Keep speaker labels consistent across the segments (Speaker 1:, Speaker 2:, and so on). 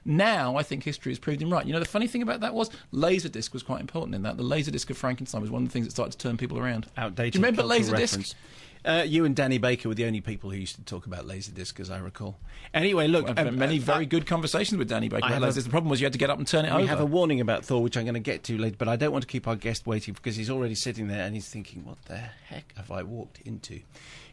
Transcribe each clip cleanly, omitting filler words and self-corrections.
Speaker 1: Now I think history has proved him right. You know, the funny thing about that was Laserdisc was quite important in that. The Laserdisc of Frankenstein was one of the things that started to turn people around.
Speaker 2: Outdated.
Speaker 1: Do you remember
Speaker 2: cultural
Speaker 1: Laserdisc?
Speaker 2: reference. You and Danny Baker were the only people who used to talk about Laserdisc, as I recall. Anyway, look...
Speaker 1: I've had many very good conversations with Danny Baker about Laserdisc. The problem was you had to get up and turn it over.
Speaker 2: We have a warning about Thor, which I'm going to get to later, but I don't want to keep our guest waiting because he's already sitting there and he's thinking, what the heck have I walked into?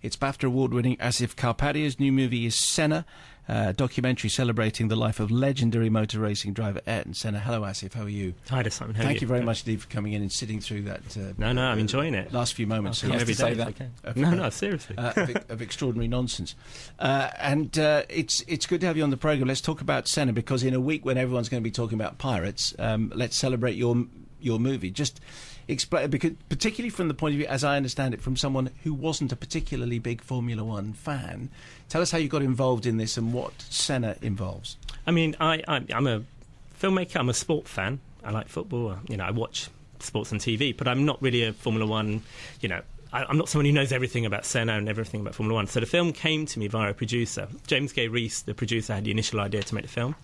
Speaker 2: It's BAFTA award-winning Asif Kapadia's new movie is Senna, a documentary celebrating the life of legendary motor racing driver Ayrton Senna. Hello, Asif. How are you?
Speaker 3: Hi there, Simon. How are
Speaker 2: Thank you very much indeed for coming in and sitting through that.
Speaker 3: No, I'm enjoying it.
Speaker 2: Last few moments.
Speaker 3: Every day that. No, seriously.
Speaker 2: Of extraordinary nonsense. It's good to have you on the programme. Let's talk about Senna, because in a week when everyone's going to be talking about pirates, let's celebrate your movie. Just explain, because particularly from the point of view, as I understand it, from someone who wasn't a particularly big Formula One fan. Tell us how you got involved in this and what Senna involves.
Speaker 3: I mean, I'm a filmmaker. I'm a sport fan. I like football. You know, I watch sports on TV, but I'm not really a Formula One. You know, I'm not someone who knows everything about Senna and everything about Formula One. So the film came to me via a producer. James Gay Rees, the producer, had the initial idea to make the film.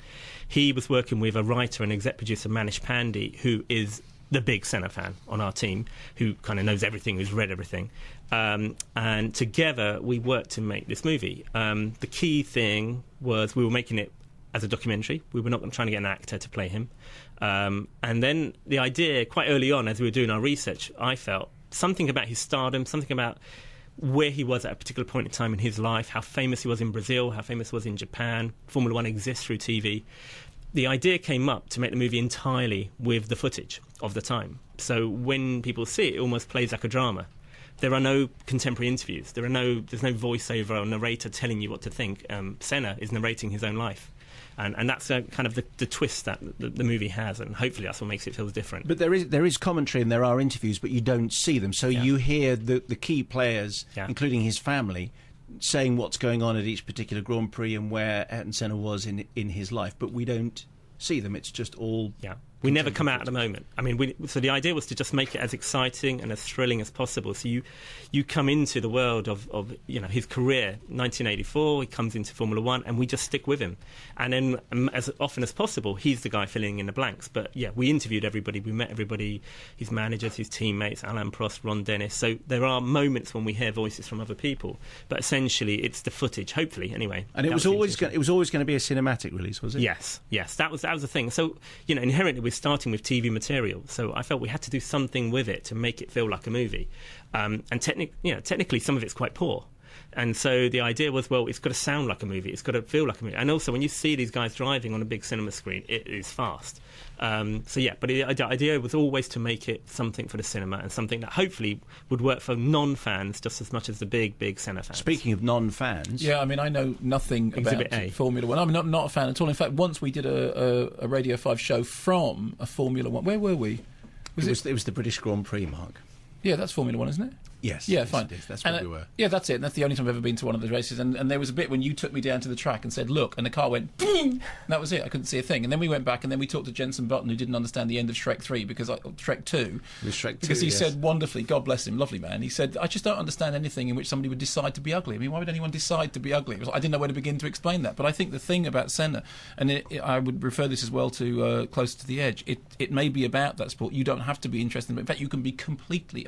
Speaker 3: He was working with a writer and exec producer, Manish Pandey, who is the big Senna fan on our team, who kind of knows everything, who's read everything. And together we worked to make this movie. The key thing was we were making it as a documentary. We were not trying to get an actor to play him. And then the idea, quite early on, as we were doing our research, I felt something about his stardom, something about where he was at a particular point in time in his life, how famous he was in Brazil, how famous he was in Japan. Formula One exists through TV. The idea came up to make the movie entirely with the footage of the time. So when people see it, it almost plays like a drama. There are no contemporary interviews. There's no voiceover or narrator telling you what to think. Senna is narrating his own life. And that's kind of the twist that the movie has, and hopefully that's what makes it feel different.
Speaker 2: But there is commentary and there are interviews, but you don't see them. So you hear the key players, including his family, saying what's going on at each particular Grand Prix and where Ayrton Senna was in his life, but we don't see them. It's just all...
Speaker 3: We never come out at the moment. I mean, so the idea was to just make it as exciting and as thrilling as possible. So you come into the world of you know, his career, 1984, he comes into Formula One, and we just stick with him. And then as often as possible, he's the guy filling in the blanks. But we interviewed everybody, we met everybody, his managers, his teammates, Alain Prost, Ron Dennis. So there are moments when we hear voices from other people, but essentially it's the footage, hopefully, anyway.
Speaker 2: And it was always going to be a cinematic release, was it?
Speaker 3: Yes, that was the thing. So, you know, inherently we're starting with TV material, so I felt we had to do something with it to make it feel like a movie. And technically some of it's quite poor. And so the idea was, well, it's got to sound like a movie, it's got to feel like a movie. And also when you see these guys driving on a big cinema screen, it is fast. But the idea was always to make it something for the cinema and something that hopefully would work for non-fans just as much as the big Senna fans.
Speaker 2: Speaking of non-fans...
Speaker 1: Yeah, I mean, I know nothing about Formula One. I'm not a fan at all. In fact, once we did a Radio 5 show from a Formula One... Where were we?
Speaker 2: It was the British Grand Prix, Mark.
Speaker 1: Yeah, that's Formula One, isn't it?
Speaker 2: Yes.
Speaker 1: Yeah, fine.
Speaker 2: That's where we were.
Speaker 1: Yeah, that's it. And that's the only time I've ever been to one of those races. And there was a bit when you took me down to the track and said, look, and the car went, boom! And that was it. I couldn't see a thing. And then we went back and then we talked to Jensen Button, who didn't understand the end of Shrek 3, Shrek 2. Because he said wonderfully, God bless him, lovely man, he said, I just don't understand anything in which somebody would decide to be ugly. I mean, why would anyone decide to be ugly? I didn't know where to begin to explain that. But I think the thing about Senna, and I would refer this as well to Closer to the Edge, it may be about that sport. You don't have to be interested. In fact, you can be completely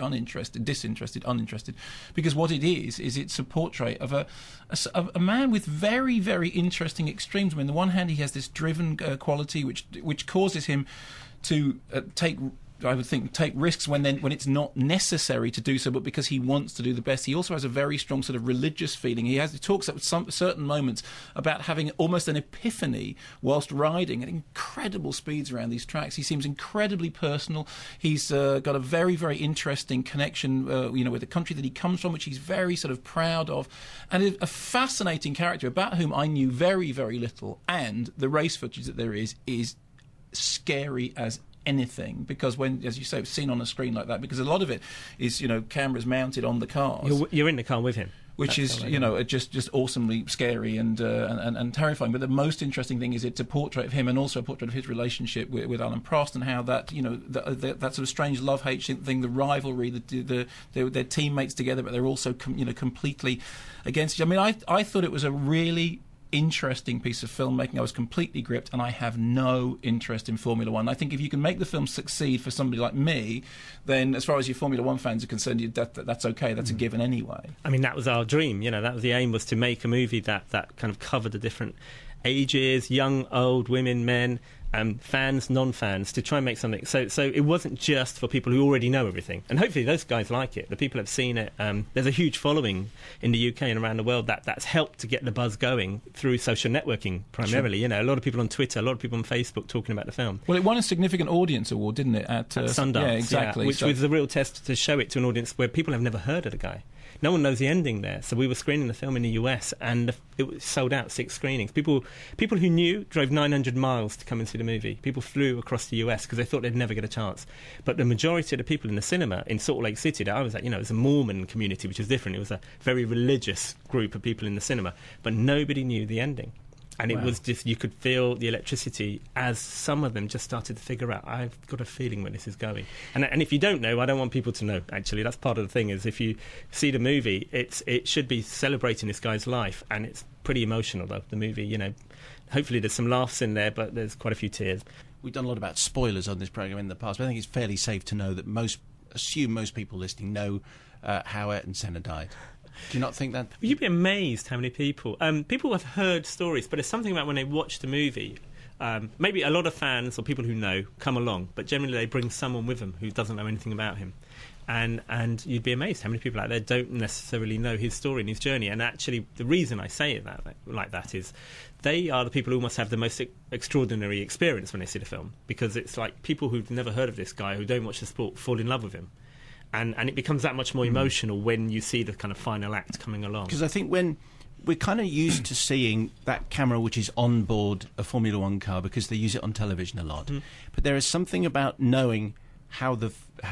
Speaker 1: disinterested, uninterested. Because what it is it's a portrait of a man with very, very interesting extremes. I mean, on the one hand, he has this driven quality which causes him to take risks when it's not necessary to do so, but because he wants to do the best. He also has a very strong sort of religious feeling. He talks at some certain moments about having almost an epiphany whilst riding at incredible speeds around these tracks. He seems incredibly personal. He's got a very, very interesting connection, with the country that he comes from, which he's very sort of proud of, and a fascinating character about whom I knew very, very little. And the race footage that there is scary as anything, because when, as you say, seen on a screen like that, because a lot of it is, cameras mounted on the cars.
Speaker 3: You're in the car with him.
Speaker 1: Which is, just awesomely scary and terrifying. But the most interesting thing is it's a portrait of him and also a portrait of his relationship with Alain Prost, and how that, that sort of strange love-hate thing, the rivalry, their teammates together, but they're also, completely against each other. I mean, I thought it was a really interesting piece of filmmaking. I was completely gripped, and I have no interest in Formula One. I think if you can make the film succeed for somebody like me, then as far as your Formula One fans are concerned, that's okay. That's a given anyway.
Speaker 3: I mean, that was our dream. That was the aim, was to make a movie that kind of covered the different ages, young, old, women, men, fans, non-fans, to try and make something. So it wasn't just for people who already know everything. And hopefully those guys like it. The people have seen it. There's a huge following in the UK and around the world that's helped to get the buzz going through social networking, primarily. Sure. A lot of people on Twitter, a lot of people on Facebook talking about the film.
Speaker 1: Well, it won a significant audience award, didn't it? At
Speaker 3: Sundance.
Speaker 1: Yeah, exactly.
Speaker 3: Which was a real test to show it to an audience where people have never heard of the guy. No one knows the ending there. So we were screening the film in the US, and it was sold out 6 screenings. People who knew drove 900 miles to come and see the movie. People flew across the US because they thought they'd never get a chance. But the majority of the people in the cinema in Salt Lake City that I was at, it was a Mormon community, which is different. It was a very religious group of people in the cinema. But nobody knew the ending. And it was just, you could feel the electricity as some of them just started to figure out, I've got a feeling where this is going. And if you don't know, I don't want people to know, actually. That's part of the thing, is if you see the movie, it should be celebrating this guy's life. And it's pretty emotional, though, the movie. Hopefully there's some laughs in there, but there's quite a few tears.
Speaker 2: We've done a lot about spoilers on this programme in the past, but I think it's fairly safe to know that most people listening know how Ayrton Senna died. Do you not think that?
Speaker 3: You'd be amazed how many people have heard stories, but there's something about when they watch the movie. Maybe a lot of fans or people who know come along, but generally they bring someone with them who doesn't know anything about him. And you'd be amazed how many people out there don't necessarily know his story and his journey. And actually, the reason I say it like that is they are the people who must have the most extraordinary experience when they see the film, because it's like people who've never heard of this guy, who don't watch the sport, fall in love with him. And it becomes that much more emotional when you see the kind of final act coming along.
Speaker 2: Because I think when we're kind of used to seeing that camera which is on board a Formula One car because they use it on television a lot. But there is something about knowing how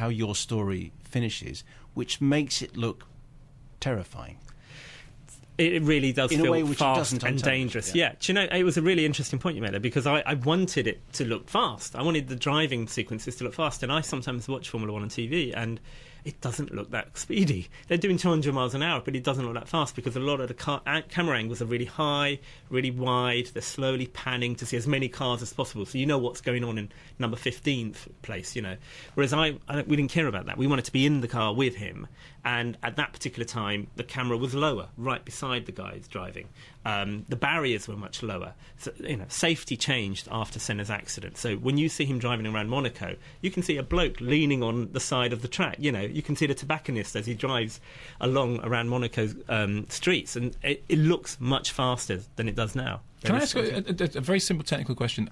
Speaker 2: your story finishes which makes it look terrifying.
Speaker 3: It really does feel fast and dangerous.
Speaker 2: Yeah.
Speaker 3: Do you know, it was a really interesting point you made there, because I wanted it to look fast. I wanted the driving sequences to look fast, and I sometimes watch Formula 1 on TV, and it doesn't look that speedy. They're doing 200 miles an hour, but it doesn't look that fast because a lot of the camera angles are really high, really wide. They're slowly panning to see as many cars as possible, so you know what's going on in number 15th place, Whereas we didn't care about that. We wanted to be in the car with him, and at that particular time, the camera was lower, right beside the guys driving. The barriers were much lower. So, safety changed after Senna's accident. So when you see him driving around Monaco, you can see a bloke leaning on the side of the track. You can see the tobacconist as he drives along around Monaco's streets, and it looks much faster than it does now.
Speaker 1: Can I ask a very simple technical question?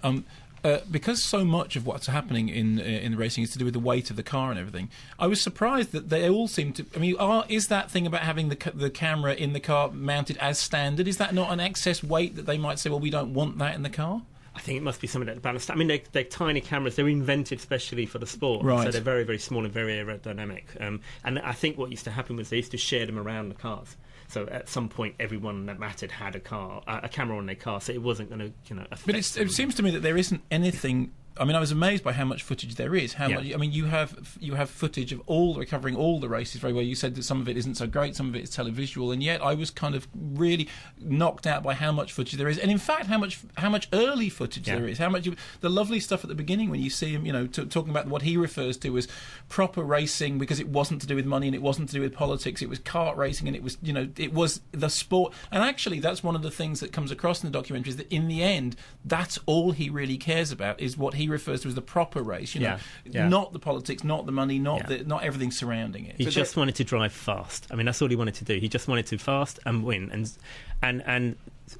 Speaker 1: Because so much of what's happening in the racing is to do with the weight of the car and everything, I was surprised that they all seem to... I mean, is that thing about having the camera in the car mounted as standard, is that not an excess weight that they might say, well, we don't want that in the car?
Speaker 3: I think it must be something that balanced. I mean, they're tiny cameras. They're invented specially for the sport.
Speaker 1: Right.
Speaker 3: So they're very, very small and very aerodynamic. And I think what used to happen was they used to share them around the cars. So at some point, everyone that mattered had a camera on their car, so it wasn't going to, affect.
Speaker 1: But it seems to me that there isn't anything. I mean, I was amazed by how much footage there is. Much? I mean, you have footage of covering all the races very well. You said that some of it isn't so great, some of it is televisual, and yet I was kind of really knocked out by how much footage there is, and in fact, how much early footage there is. The lovely stuff at the beginning when you see him, talking about what he refers to as proper racing, because it wasn't to do with money and it wasn't to do with politics. It was kart racing, and it was, it was the sport. And actually, that's one of the things that comes across in the documentary, is that in the end, that's all he really cares about, is what he refers to as the proper race, not the politics, not the money, not everything surrounding it.
Speaker 3: He just wanted to drive fast. I mean, that's all he wanted to do. He just wanted to fast and win, and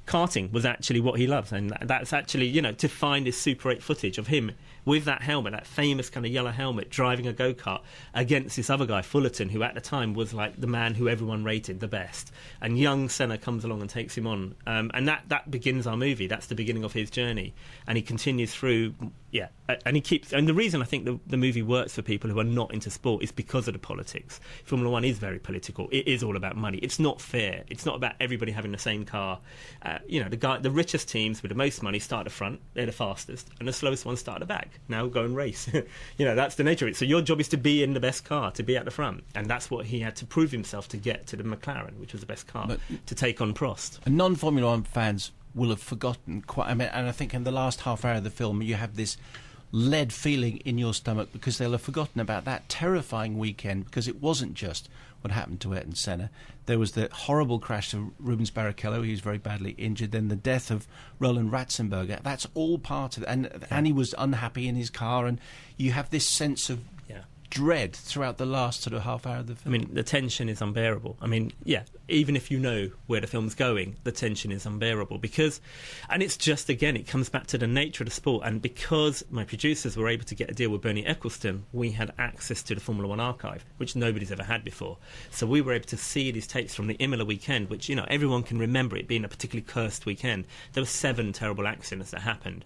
Speaker 3: karting was actually what he loves, and that's actually, to find this Super 8 footage of him with that helmet, that famous kind of yellow helmet, driving a go-kart against this other guy, Fullerton, who at the time was like the man who everyone rated the best. And young Senna comes along and takes him on. And that begins our movie. That's the beginning of his journey. And he continues through, and he keeps... And the reason I think the movie works for people who are not into sport is because of the politics. Formula One is very political. It is all about money. It's not fair. It's not about everybody having the same car. The richest teams with the most money start at the front. They're the fastest. And the slowest ones start at the back. Now go and race. That's the nature of it. So your job is to be in the best car, to be at the front. And that's what he had to prove himself to get to the McLaren, which was the best car, to take on Prost.
Speaker 2: And non-Formula One fans will have forgotten quite. I mean, and I think in the last half hour of the film, you have this lead feeling in your stomach because they'll have forgotten about that terrifying weekend, because it wasn't just what happened to Ayrton Senna. There was the horrible crash of Rubens Barrichello, he was very badly injured, then the death of Roland Ratzenberger. That's all part of it. And he was unhappy in his car, and you have this sense of dread throughout the last sort of half hour of the film.
Speaker 3: I mean, the tension is unbearable. I mean, even if you know where the film's going, the tension is unbearable because, and it's just, again, it comes back to the nature of the sport, and because my producers were able to get a deal with Bernie Ecclestone, we had access to the Formula One archive, which nobody's ever had before. So we were able to see these tapes from the Imola weekend, which, you know, everyone can remember it being a particularly cursed weekend. There were 7 terrible accidents that happened.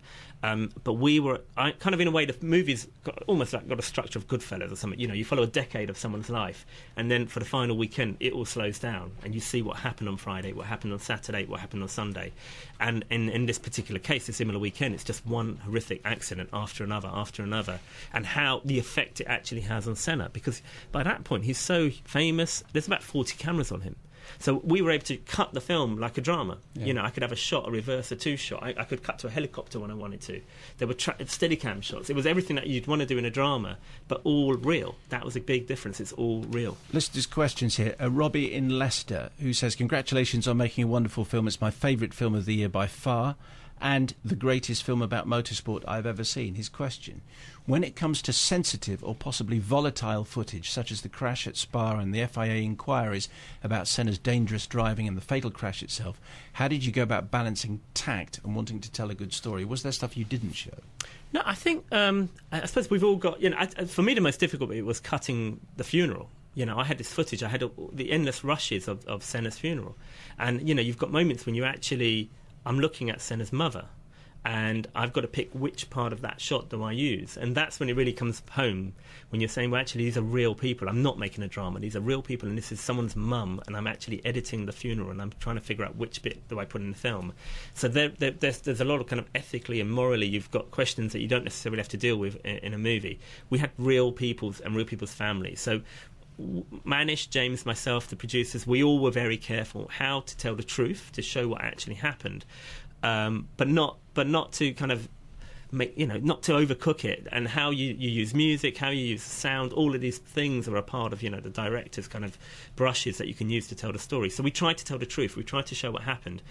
Speaker 3: But we were, kind of in a way, the movie's almost like got a structure of Goodfellas or something. You know, you follow a decade of someone's life, and then for the final weekend, it all slows down, and you see what happened on Friday, what happened on Saturday, what happened on Sunday. And in this particular case, this Imola weekend, it's just one horrific accident after another, and how the effect it actually has on Senna. Because by that point, he's so famous, there's about 40 cameras on him. So we were able to cut the film like a drama. You know, I could have a shot, a reverse, a 2-shot. I could cut to a helicopter when I wanted to. There were Steadicam shots. It was everything that you'd want to do in a drama, but all real. That was a big difference. It's all real.
Speaker 2: Listeners' questions here. Robbie in Leicester, who says, congratulations on making a wonderful film. It's my favourite film of the year by far, and the greatest film about motorsport I've ever seen. His question: when it comes to sensitive or possibly volatile footage, such as the crash at Spa and the FIA inquiries about Senna's dangerous driving and the fatal crash itself, how did you go about balancing tact and wanting to tell a good story? Was there stuff you didn't show?
Speaker 3: No, I think, I suppose we've all got, you know, for me the most difficult bit was cutting the funeral. You know, I had this footage, I had the endless rushes of Senna's funeral. And, you know, you've got moments when you actually, I'm looking at Senna's mother, and I've got to pick which part of that shot do I use. And that's when it really comes home, when you're saying, well, actually, these are real people. I'm not making a drama. These are real people, and this is someone's mum, and I'm actually editing the funeral, and I'm trying to figure out which bit do I put in the film. So there's a lot of kind of ethically and morally, you've got questions that you don't necessarily have to deal with in a movie. We had real people's and real people's families. So Manish, James, myself, the producers, we all were very careful how to tell the truth, to show what actually happened, but not to kind of make, you know, not to overcook it, and how you use music, how you use sound. All of these things are a part of, you know, the director's kind of brushes that you can use to tell the story. So we tried to tell the truth, we tried to show what happened,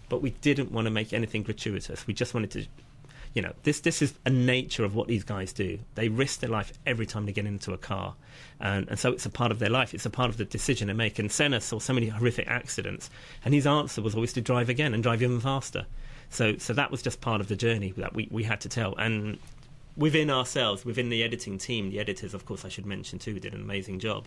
Speaker 3: but we didn't want to make anything gratuitous. We just wanted to, you know, this is a nature of what these guys do. They risk their life every time they get into a car. And so it's a part of their life. It's a part of the decision they make. And Senna saw so many horrific accidents, and his answer was always to drive again and drive even faster. So that was just part of the journey that we had to tell. And within ourselves, within the editing team, the editors, of course, I should mention too, did an amazing job.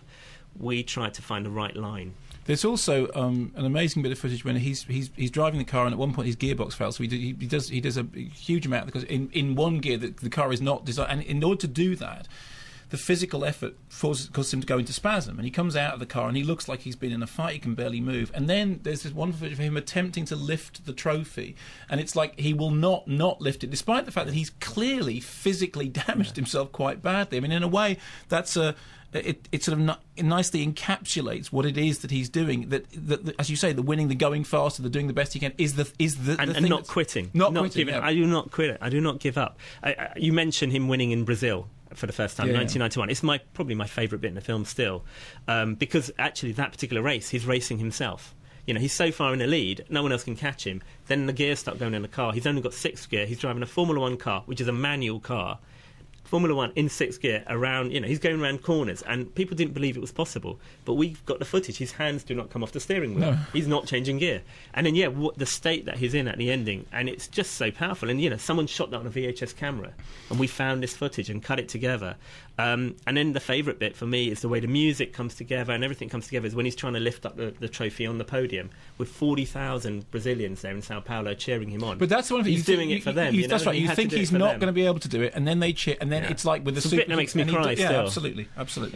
Speaker 3: We tried to find the right line.
Speaker 1: There's also an amazing bit of footage when he's driving the car, and at one point his gearbox fails. So he does a huge amount, because in one gear the car is not designed, and in order to do that, the physical effort causes him to go into spasm, and he comes out of the car and he looks like he's been in a fight. He can barely move, and then there's this one footage of him attempting to lift the trophy, and it's like he will not lift it, despite the fact that he's clearly physically damaged himself quite badly. I mean, in a way, that's it sort of nicely encapsulates what it is that he's doing. That as you say, the winning, the going faster, the doing the best he can is the thing,
Speaker 3: not quitting,
Speaker 1: not quitting.
Speaker 3: I do not quit. I do not give up. You mentioned him winning in Brazil for the first time, 1991. It's probably my favourite bit in the film still, because actually that particular race, he's racing himself. You know, he's so far in the lead, no one else can catch him. Then the gears start going in the car. He's only got 6th gear. He's driving a Formula One car, which is a manual car. Formula One in 6th gear around, you know, he's going around corners, and people didn't believe it was possible. But we've got the footage. His hands do not come off the steering wheel. No. He's not changing gear. And then, the state that he's in at the ending, and it's just so powerful. And, you know, someone shot that on a VHS camera, and we found this footage and cut it together. And then the favourite bit for me is the way the music comes together and everything comes together, is when he's trying to lift up the trophy on the podium with 40,000 Brazilians there in Sao Paulo cheering him on.
Speaker 1: But that's the one thing.
Speaker 3: He's doing it for them.
Speaker 1: That's right. You think he's not going to be able to do it, and then they cheer, and then it's like with the
Speaker 3: bit that makes me cry still.
Speaker 1: Yeah, absolutely.